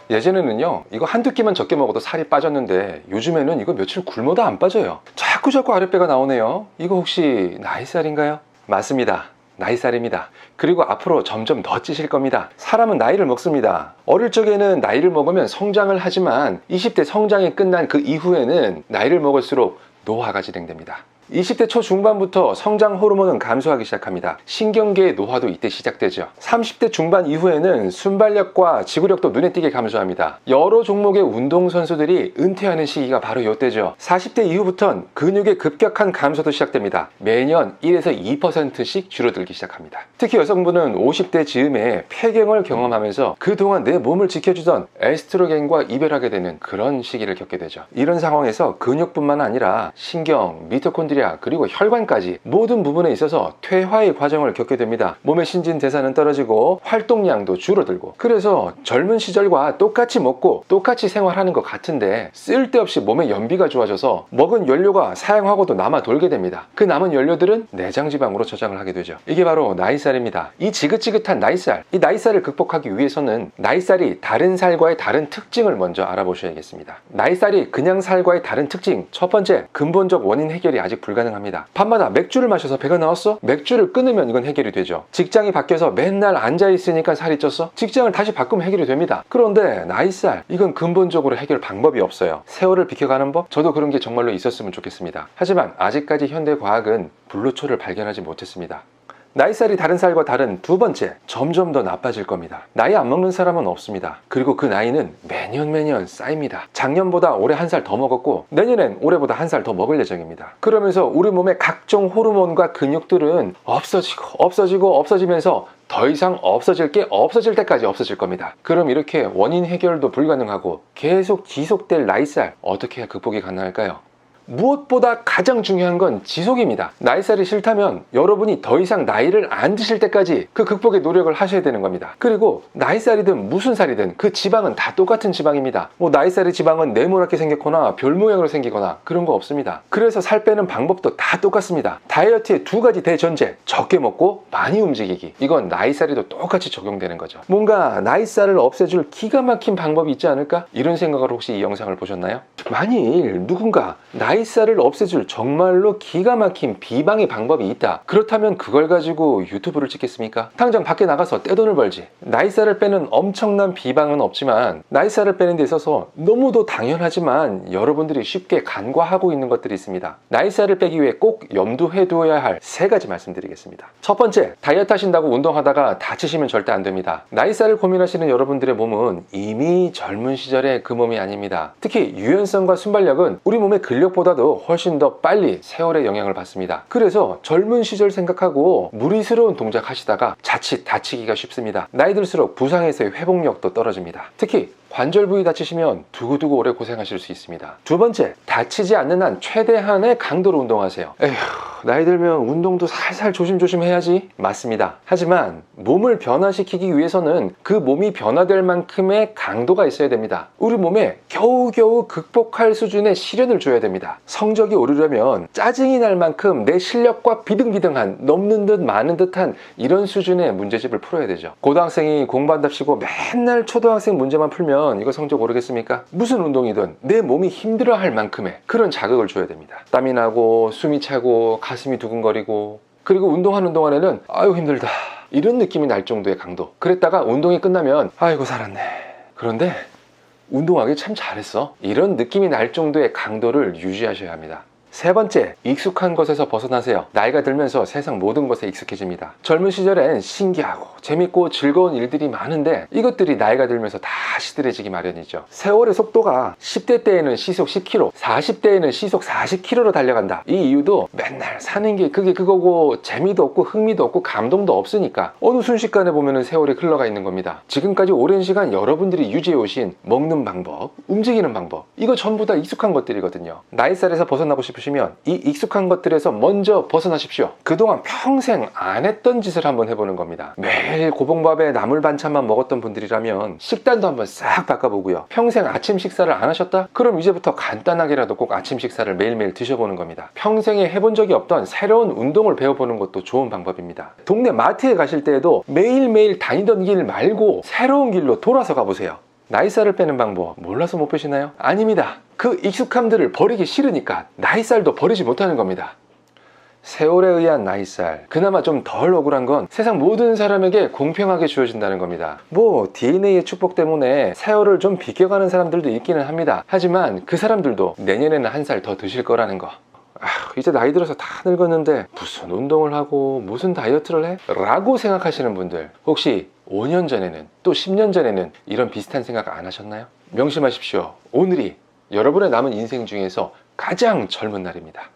예전에는요 이거 한두 끼만 적게 먹어도 살이 빠졌는데 요즘에는 이거 며칠 굶어도 안 빠져요. 자꾸 아랫배가 나오네요. 이거 혹시 나이살인가요? 맞습니다. 나이살입니다. 그리고 앞으로 점점 더 찌실 겁니다. 사람은 나이를 먹습니다. 어릴 적에는 나이를 먹으면 성장을 하지만 20대 성장이 끝난 그 이후에는 나이를 먹을수록 노화가 진행됩니다. 20대 초중반부터 성장 호르몬은 감소하기 시작합니다. 신경계의 노화도 이때 시작되죠. 30대 중반 이후에는 순발력과 지구력도 눈에 띄게 감소합니다. 여러 종목의 운동선수들이 은퇴하는 시기가 바로 이때죠. 40대 이후부터는 근육의 급격한 감소도 시작됩니다. 매년 1에서 2%씩 줄어들기 시작합니다. 특히 여성분은 50대 즈음에 폐경을 경험하면서 그동안 내 몸을 지켜주던 에스트로겐과 이별하게 되는 그런 시기를 겪게 되죠. 이런 상황에서 근육뿐만 아니라 신경, 미토콘드리아 그리고 혈관까지 모든 부분에 있어서 퇴화의 과정을 겪게 됩니다. 몸의 신진대사는 떨어지고 활동량도 줄어들고, 그래서 젊은 시절과 똑같이 먹고 똑같이 생활하는 것 같은데 쓸데없이 몸의 연비가 좋아져서 먹은 연료가 사용하고도 남아 돌게 됩니다. 그 남은 연료들은 내장지방으로 저장을 하게 되죠. 이게 바로 나이살입니다. 이 지긋지긋한 나이살, 이 나이살을 극복하기 위해서는 나이살이 다른 살과의 다른 특징을 먼저 알아보셔야겠습니다. 나이살이 그냥 살과의 다른 특징, 첫 번째, 근본적 원인 해결이 아직 불가능합니다. 밤마다 맥주를 마셔서 배가 나왔어? 맥주를 끊으면 이건 해결이 되죠. 직장이 바뀌어서 맨날 앉아있으니까 살이 쪘어? 직장을 다시 바꾸면 해결이 됩니다. 그런데 나이살, 이건 근본적으로 해결 방법이 없어요. 세월을 비켜가는 법? 저도 그런 게 정말로 있었으면 좋겠습니다. 하지만 아직까지 현대과학은 불로초를 발견하지 못했습니다. 나이살이 다른 살과 다른 두 번째, 점점 더 나빠질 겁니다. 나이 안 먹는 사람은 없습니다. 그리고 그 나이는 매년 쌓입니다. 작년보다 올해 한 살 더 먹었고 내년엔 올해보다 한 살 더 먹을 예정입니다. 그러면서 우리 몸의 각종 호르몬과 근육들은 없어지면서 더 이상 없어질 게 없어질 때까지 없어질 겁니다. 그럼 이렇게 원인 해결도 불가능하고 계속 지속될 나이살, 어떻게 해야 극복이 가능할까요? 무엇보다 가장 중요한 건 지속입니다. 나이살이 싫다면 여러분이 더 이상 나이를 안 드실 때까지 그 극복의 노력을 하셔야 되는 겁니다. 그리고 나이살이든 무슨 살이든 그 지방은 다 똑같은 지방입니다. 뭐 나이살의 지방은 네모나게 생겼거나 별 모양으로 생기거나 그런 거 없습니다. 그래서 살 빼는 방법도 다 똑같습니다. 다이어트의 두 가지 대전제, 적게 먹고 많이 움직이기. 이건 나이살에도 똑같이 적용되는 거죠. 뭔가 나이살을 없애줄 기가 막힌 방법이 있지 않을까? 이런 생각을 혹시 이 영상을 보셨나요? 만일 누군가 나이살을 없애줄 정말로 기가 막힌 비방의 방법이 있다, 그렇다면 그걸 가지고 유튜브를 찍겠습니까? 당장 밖에 나가서 떼돈을 벌지. 나이살을 빼는 엄청난 비방은 없지만 나이살을 빼는 데 있어서 너무도 당연하지만 여러분들이 쉽게 간과하고 있는 것들이 있습니다. 나이살을 빼기 위해 꼭 염두해 두어야 할 세 가지 말씀드리겠습니다. 첫 번째, 다이어트 하신다고 운동하다가 다치시면 절대 안 됩니다. 나이살을 고민하시는 여러분들의 몸은 이미 젊은 시절의 그 몸이 아닙니다. 특히 유연성과 순발력은 우리 몸의 근력보다도 훨씬 더 빨리 세월의 영향을 받습니다. 그래서 젊은 시절 생각하고 무리스러운 동작 하시다가 자칫 다치기가 쉽습니다. 나이 들수록 부상에서의 회복력도 떨어집니다. 특히 관절 부위 다치시면 두고두고 오래 고생하실 수 있습니다. 두 번째, 다치지 않는 한 최대한의 강도로 운동하세요. 에휴, 나이 들면 운동도 살살 조심조심 해야지. 맞습니다. 하지만 몸을 변화시키기 위해서는 그 몸이 변화될 만큼의 강도가 있어야 됩니다. 우리 몸에 겨우겨우 극복할 수준의 시련을 줘야 됩니다. 성적이 오르려면 짜증이 날 만큼 내 실력과 비등비등한, 넘는 듯 마는 듯한 이런 수준의 문제집을 풀어야 되죠. 고등학생이 공부한답시고 맨날 초등학생 문제만 풀면 이거 성적 오르겠습니까? 무슨 운동이든 내 몸이 힘들어할 만큼의 그런 자극을 줘야 됩니다. 땀이 나고 숨이 차고 가슴이 두근거리고, 그리고 운동하는 동안에는 아유 힘들다 이런 느낌이 날 정도의 강도. 그랬다가 운동이 끝나면 아이고 살았네, 그런데 운동하기 참 잘했어, 이런 느낌이 날 정도의 강도를 유지하셔야 합니다. 세 번째, 익숙한 것에서 벗어나세요. 나이가 들면서 세상 모든 것에 익숙해집니다. 젊은 시절엔 신기하고 재밌고 즐거운 일들이 많은데 이것들이 나이가 들면서 다 시들해지기 마련이죠. 세월의 속도가 10대 때에는 시속 10km, 40대에는 시속 40km로 달려간다. 이 이유도 맨날 사는 게 그게 그거고 재미도 없고 흥미도 없고 감동도 없으니까 어느 순식간에 보면은 세월이 흘러가 있는 겁니다. 지금까지 오랜 시간 여러분들이 유지해 오신 먹는 방법, 움직이는 방법, 이거 전부 다 익숙한 것들이거든요. 나이살에서 벗어나고 싶으시면 이 익숙한 것들에서 먼저 벗어나십시오. 그동안 평생 안 했던 짓을 한번 해보는 겁니다. 매일 고봉밥에 나물 반찬만 먹었던 분들이라면 식단도 한번 싹 바꿔보고요. 평생 아침 식사를 안 하셨다? 그럼 이제부터 간단하게라도 꼭 아침 식사를 매일매일 드셔보는 겁니다. 평생에 해본 적이 없던 새로운 운동을 배워보는 것도 좋은 방법입니다. 동네 마트에 가실 때에도 매일매일 다니던 길 말고 새로운 길로 돌아서 가보세요. 나이살을 빼는 방법 몰라서 못 빼시나요? 아닙니다. 그 익숙함들을 버리기 싫으니까 나이살도 버리지 못하는 겁니다. 세월에 의한 나이살, 그나마 좀 덜 억울한 건 세상 모든 사람에게 공평하게 주어진다는 겁니다. 뭐 DNA의 축복 때문에 세월을 좀 비껴가는 사람들도 있기는 합니다. 하지만 그 사람들도 내년에는 한 살 더 드실 거라는 거. 이제 나이 들어서 다 늙었는데 무슨 운동을 하고 무슨 다이어트를 해? 라고 생각하시는 분들, 혹시 5년 전에는 또 10년 전에는 이런 비슷한 생각 안 하셨나요? 명심하십시오. 오늘이 여러분의 남은 인생 중에서 가장 젊은 날입니다.